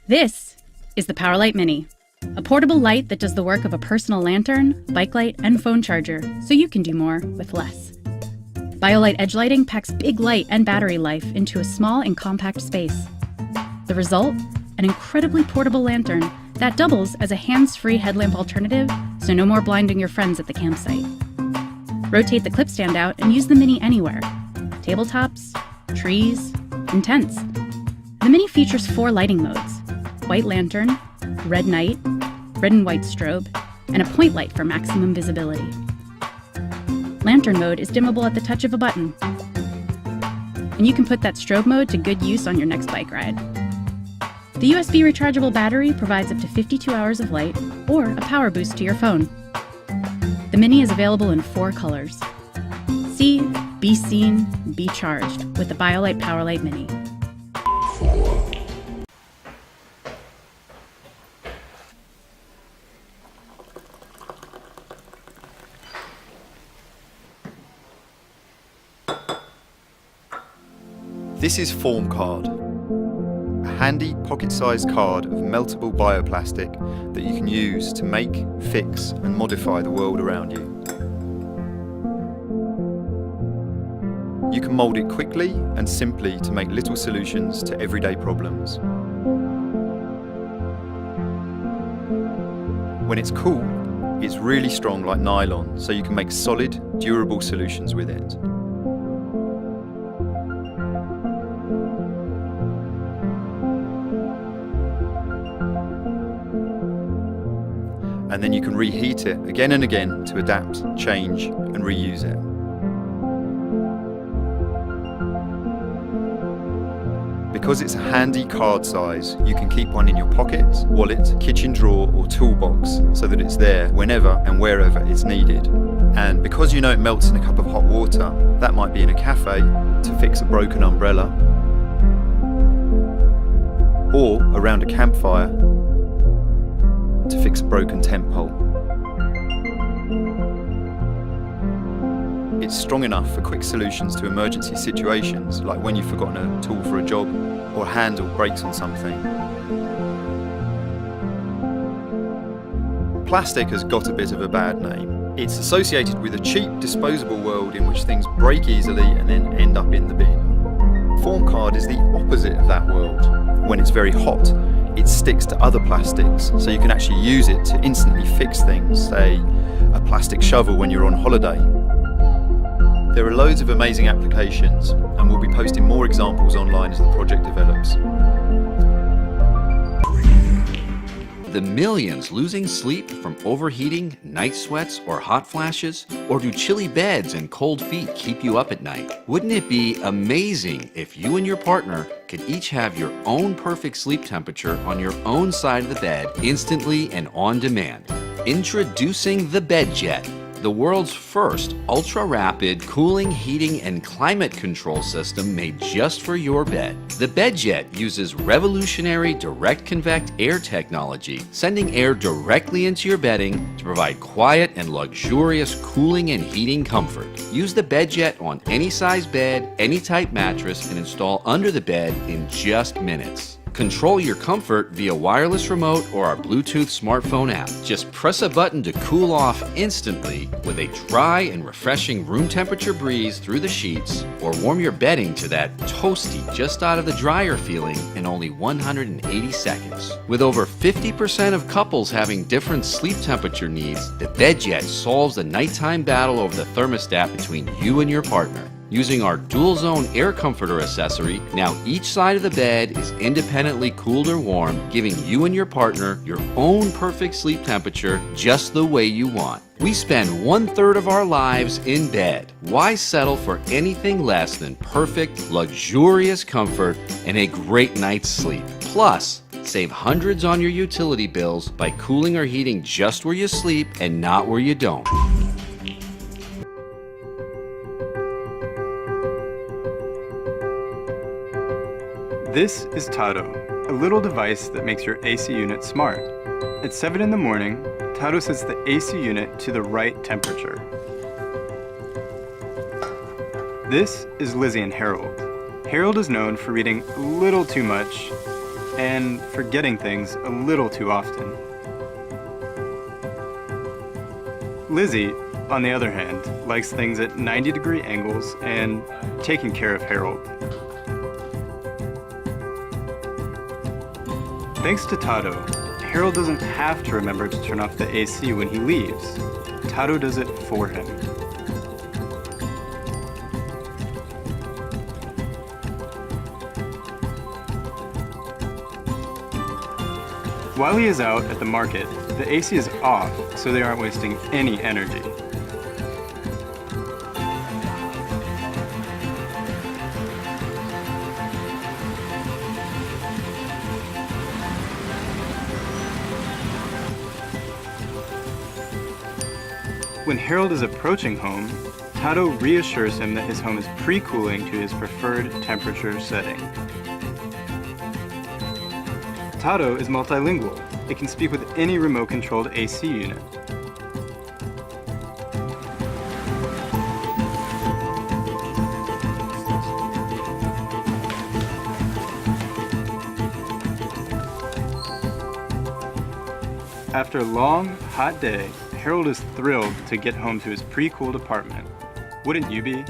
This is the PowerLight Mini, a portable light that does the work of a personal lantern, bike light, and phone charger, so you can do more with less. BioLite Edge Lighting packs big light and battery life into a small and compact space. The result? An incredibly portable lantern that doubles as a hands-free headlamp alternative, so no more blinding your friends at the campsite. Rotate the clip stand out and use the Mini anywhere: tabletops, trees, and tents. The Mini features 4 lighting modes: white lantern, red night, red and white strobe, and a point light for maximum visibility. Lantern mode is dimmable at the touch of a button, and you can put that strobe mode to good use on your next bike ride. The USB rechargeable battery provides up to 52 hours of light or a power boost to your phone. The Mini is available in 4 colors. See, be seen, be charged with the BioLite PowerLight Mini. This is Form Card, a handy pocket-sized card of meltable bioplastic that you can use to make, fix and modify the world around you. You can mould it quickly and simply to make little solutions to everyday problems. When it's cool, it's really strong like nylon, so you can make solid, durable solutions with it. And then you can reheat it again and again to adapt, change and reuse it. Because it's a handy card size, you can keep one in your pocket, wallet, kitchen drawer or toolbox so that it's there whenever and wherever it's needed. And because you know it melts in a cup of hot water, that might be in a cafe to fix a broken umbrella, or around a campfire to fix a broken tent pole. It's strong enough for quick solutions to emergency situations, like when you've forgotten a tool for a job or a handle breaks on something. Plastic has got a bit of a bad name. It's associated with a cheap, disposable world in which things break easily and then end up in the bin. Form Card is the opposite of that world. When it's very hot, it sticks to other plastics, so you can actually use it to instantly fix things, say a plastic shovel when you're on holiday. There are loads of amazing applications, and we'll be posting more examples online as the project develops. The millions losing sleep from overheating, night sweats, or hot flashes? Or do chilly beds and cold feet keep you up at night? Wouldn't it be amazing if you and your partner could each have your own perfect sleep temperature on your own side of the bed instantly and on demand? Introducing the BedJet, the world's first ultra-rapid cooling, heating, and climate control system made just for your bed. The BedJet uses revolutionary direct convect air technology, sending air directly into your bedding to provide quiet and luxurious cooling and heating comfort. Use the BedJet on any size bed, any type mattress, and install under the bed in just minutes. Control your comfort via wireless remote or our Bluetooth smartphone app. Just press a button to cool off instantly with a dry and refreshing room temperature breeze through the sheets, or warm your bedding to that toasty, just out of the dryer feeling in only 180 seconds. With over 50% of couples having different sleep temperature needs, the BedJet solves the nighttime battle over the thermostat between you and your partner. Using our dual zone air comforter accessory, now each side of the bed is independently cooled or warm, giving you and your partner your own perfect sleep temperature just the way you want. We spend 1/3 of our lives in bed. Why settle for anything less than perfect, luxurious comfort and a great night's sleep? Plus, save hundreds on your utility bills by cooling or heating just where you sleep and not where you don't. This is Tado, a little device that makes your AC unit smart. At 7 in the morning, Tado sets the AC unit to the right temperature. This is Lizzie and Harold. Harold is known for reading a little too much and forgetting things a little too often. Lizzie, on the other hand, likes things at 90-degree angles and taking care of Harold. Thanks to Tado, Harold doesn't have to remember to turn off the AC when he leaves. Tado does it for him. While he is out at the market, the AC is off, so they aren't wasting any energy. When Harold is approaching home, Tado reassures him that his home is pre-cooling to his preferred temperature setting. Tado is multilingual. It can speak with any remote-controlled AC unit. After a long, hot day, Harold is thrilled to get home to his pre-cooled apartment. Wouldn't you be?